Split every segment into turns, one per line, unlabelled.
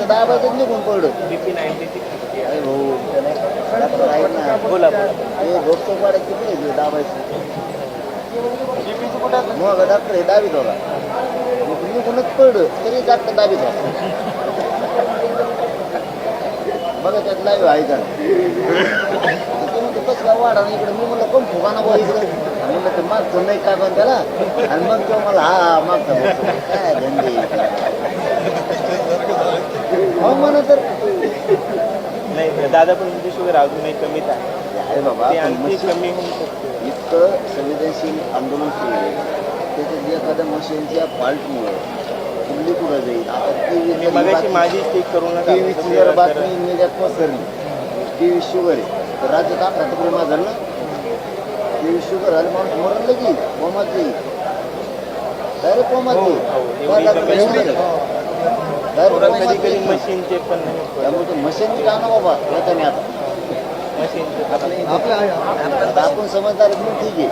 नुसतं दाबायचंच निघून पडलं.
BP 96
अरे भाऊ डॉक्टर आहेत ना.
बोला
ते रोजचं पाड्यात किती आहे दाबायचं.
BPचं कुठं
मग डॉक्टर हे दाबीत होता. निघूनच पडलं तरी डॉक्टर दाबीत होता. बघा त्यात लाईव्ह आहे का. कसं काय वाढा इकडे मी म्हणलं कोण फुगाना बघ इकडे. आणि म्हणलं ते मागचं नाही काय पण त्याला. आणि मग तो मला हा मागचा काय धंदे हो म्हणा तर
नाही दादा पण तुमची शुगर अजूनही कमीच आहे.
आहे बाबा
ते
पण
आणखी
मशीन
कमी होऊ शकते.
इतकं संवेदनशील आंदोलन सुरू आहे त्याच्यात एखाद्या मशीनच्या फॉल्टमुळं कुठली कुठं जाईल. आता
मी मगाशी माझी चेक करू नका.
टीव्हीची जर बातमी मीडियात पसरली टीव्ही शुगर आहे तर राज्यात 11 प्रेमा झालं ना. टीव्ही शुगर झालं माणूस मरण लगी कोमात जाईल डायरेक्ट कोमात जाईल.
कधी कधी मशीनचे पण नाही.
त्यामुळे ते मशीनची गाणं बाबा येतं मी आता
मशीनचे
आपण समजदार म्हणून ठीक आहे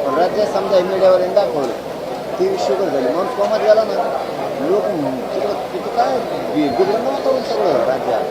पण राज्यात समजा मीडियावर दाखवलं टीव्ही शुगर झाली माणूस कोमात गेला ना लोक तिकडं तिथं काय बिघडलं ना वातावरण सगळं राज्यात.